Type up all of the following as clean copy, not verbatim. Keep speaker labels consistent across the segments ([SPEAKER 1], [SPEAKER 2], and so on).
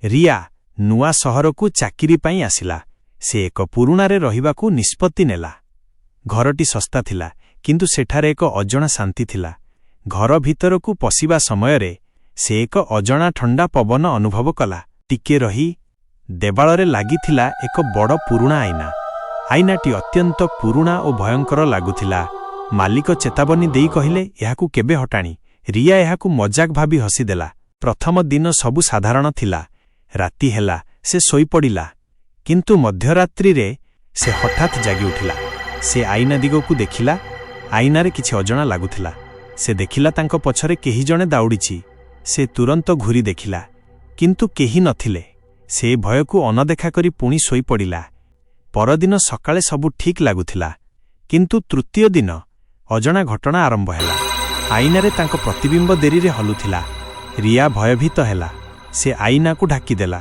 [SPEAKER 1] ରିୟା ନୂଆ ସହରକୁ ଚାକିରି ପାଇଁ ଆସିଲା। ସେ ଏକ ପୁରୁଣାରେ ରହିବାକୁ ନିଷ୍ପତ୍ତି ନେଲା। ଘରଟି ଶସ୍ତା ଥିଲା, କିନ୍ତୁ ସେଠାରେ ଏକ ଅଜଣା ଶାନ୍ତି ଥିଲା। ଘର ଭିତରକୁ ପଶିବା ସମୟରେ ସେ ଏକ ଅଜଣା ଥଣ୍ଡା ପବନ ଅନୁଭବ କଲା। ଟିକେ ରହି ଦେବାଳରେ ଲାଗିଥିଲା ଏକ ବଡ଼ ପୁରୁଣା ଆଇନା। ଆଇନାଟି ଅତ୍ୟନ୍ତ ପୁରୁଣା ଓ ଭୟଙ୍କର ଲାଗୁଥିଲା। ମାଲିକ ଚେତାବନୀ ଦେଇ କହିଲେ, ଏହାକୁ କେବେ ହଟାଣି। ରିୟା ଏହାକୁ ମଜାକ ଭାବି ହସିଦେଲା। ପ୍ରଥମ ଦିନ ସବୁ ସାଧାରଣ ଥିଲା। ରାତି ହେଲା, ସେ ଶୋଇପଡ଼ିଲା। କିନ୍ତୁ ମଧ୍ୟରାତ୍ରିରେ ସେ ହଠାତ୍ ଜାଗି ଉଠିଲା। ସେ ଆଇନା ଦିଗକୁ ଦେଖିଲା। ଆଇନାରେ କିଛି ଅଜଣା ଲାଗୁଥିଲା। ସେ ଦେଖିଲା ତାଙ୍କ ପଛରେ କେହି ଜଣେ ଦୌଡ଼ିଛି। ସେ ତୁରନ୍ତ ଘୂରି ଦେଖିଲା, କିନ୍ତୁ କେହି ନଥିଲେ। ସେ ଭୟକୁ ଅନଦେଖା କରି ପୁଣି ଶୋଇପଡ଼ିଲା। ପରଦିନ ସକାଳେ ସବୁ ଠିକ୍ ଲାଗୁଥିଲା, କିନ୍ତୁ ତୃତୀୟ ଦିନ ଅଜଣା ଘଟଣା ଆରମ୍ଭ ହେଲା। ଆଇନାରେ ତାଙ୍କ ପ୍ରତିବିମ୍ବ ଡେରିରେ ହଲୁଥିଲା। ରିୟା ଭୟଭୀତ ହେଲା। ସେ ଆଇନାକୁ ଢାକିଦେଲା।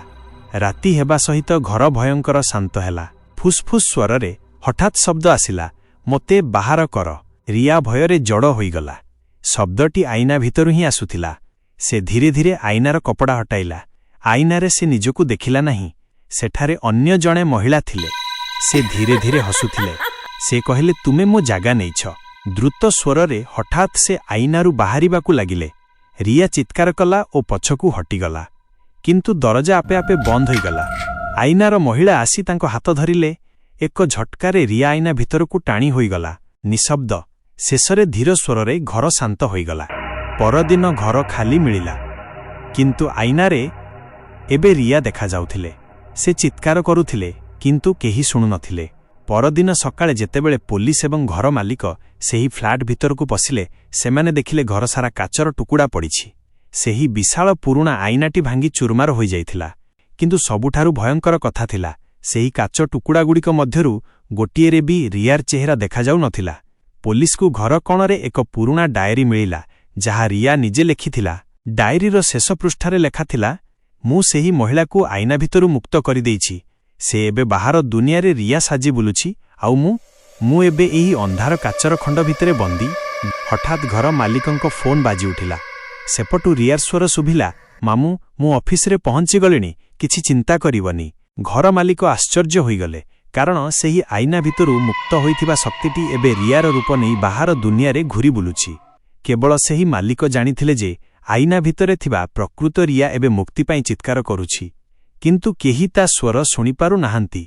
[SPEAKER 1] ରାତି ହେବା ସହିତ ଘର ଭୟଙ୍କର ଶାନ୍ତ ହେଲା। ଫୁସ୍ଫୁସ୍ ସ୍ୱରରେ ହଠାତ୍ ଶବ୍ଦ ଆସିଲା, ମୋତେ ବାହାର କର। ରିୟା ଭୟରେ ଜଡ଼ ହୋଇଗଲା। ଶବ୍ଦଟି ଆଇନା ଭିତରୁ ହିଁ ଆସୁଥିଲା। ସେ ଧୀରେ ଧୀରେ ଆଇନାର କପଡ଼ା ହଟାଇଲା। ଆଇନାରେ ସେ ନିଜକୁ ଦେଖିଲା ନାହିଁ। ସେଠାରେ ଅନ୍ୟ ଜଣେ ମହିଳା ଥିଲେ। ସେ ଧୀରେ ଧୀରେ ହସୁଥିଲେ। ସେ କହିଲେ, ତୁମେ ମୋ ଜାଗା ନେଇଛ। ଦ୍ରୁତ ସ୍ୱରରେ ହଠାତ୍ ସେ ଆଇନାରୁ ବାହାରିବାକୁ ଲାଗିଲେ। ରିୟା ଚିତ୍କାର କଲା ଓ ପଛକୁ ହଟିଗଲା। କିନ୍ତୁ ଦରଜା ଆପେ ଆପେ ବନ୍ଦ ହୋଇଗଲା। ଆଇନାର ମହିଳା ଆସି ତାଙ୍କ ହାତ ଧରିଲେ। ଏକ ଝଟକାରେ ରିୟା ଆଇନା ଭିତରକୁ ଟାଣି ହୋଇଗଲା। ନିଶବ୍ଦ। ଶେଷରେ ଧୀର ସ୍ୱରରେ ଘର ଶାନ୍ତ ହୋଇଗଲା। ପରଦିନ ଘର ଖାଲି ମିଳିଲା, କିନ୍ତୁ ଆଇନାରେ ଏବେ ରିୟା ଦେଖାଯାଉଥିଲେ। ସେ ଚିତ୍କାର କରୁଥିଲେ, କିନ୍ତୁ କେହି ଶୁଣୁନଥିଲେ। ପରଦିନ ସକାଳେ ଯେତେବେଳେ ପୋଲିସ ଏବଂ ଘର ମାଲିକ ସେହି ଫ୍ଲାଟ୍ ଭିତରକୁ ପଶିଲେ, ସେମାନେ ଦେଖିଲେ ଘରସାରା କାଚର ଟୁକୁଡ଼ା ପଡ଼ିଛି। ସେହି ବିଶାଳ ପୁରୁଣା ଆଇନାଟି ଭାଙ୍ଗି ଚୁରମାର ହୋଇଯାଇଥିଲା। କିନ୍ତୁ ସବୁଠାରୁ ଭୟଙ୍କର କଥା ଥିଲା, ସେହି କାଚ ଟୁକୁଡ଼ାଗୁଡ଼ିକ ମଧ୍ୟରୁ ଗୋଟିଏରେ ବି ରିୟାର ଚେହେରା ଦେଖାଯାଉ ନଥିଲା। ପୋଲିସକୁ ଘର କଣରେ ଏକ ପୁରୁଣା ଡାଏରୀ ମିଳିଲା, ଯାହା ରିୟା ନିଜେ ଲେଖିଥିଲା। ଡାଏରୀର ଶେଷ ପୃଷ୍ଠାରେ ଲେଖାଥିଲା, ମୁଁ ସେହି ମହିଳାକୁ ଆଇନା ଭିତରୁ ମୁକ୍ତ କରିଦେଇଛି। ସେ ଏବେ ବାହାର ଦୁନିଆରେ ରିୟା ସାଜି ବୁଲୁଛି, ଆଉ ମୁଁ ଏବେ ଏହି ଅନ୍ଧାର କାଚର ଖଣ୍ଡ ଭିତରେ ବନ୍ଦୀ। ହଠାତ୍ ଘର ମାଲିକଙ୍କ ଫୋନ୍ ବାଜି ଉଠିଲା। ସେପଟୁ ରିୟାର ସ୍ୱର ଶୁଭିଲା, ମାମୁଁ, ମୁଁ ଅଫିସରେ ପହଞ୍ଚିଗଲିଣି, କିଛି ଚିନ୍ତା କରିବନି। ଘର ମାଲିକ ଆଶ୍ଚର୍ଯ୍ୟ ହୋଇଗଲେ, କାରଣ ସେହି ଆଇନା ଭିତରୁ ମୁକ୍ତ ହୋଇଥିବା ଶକ୍ତିଟି ଏବେ ରିୟାର ରୂପ ନେଇ ବାହାର ଦୁନିଆରେ ଘୂରି ବୁଲୁଛି। କେବଳ ସେହି ମାଲିକ ଜାଣିଥିଲେ ଯେ ଆଇନା ଭିତରେ ଥିବା ପ୍ରକୃତ ରିୟା ଏବେ ମୁକ୍ତି ପାଇଁ ଚିତ୍କାର କରୁଛି, କିନ୍ତୁ କେହି ତା ସ୍ୱର ଶୁଣିପାରୁ ନାହାନ୍ତି।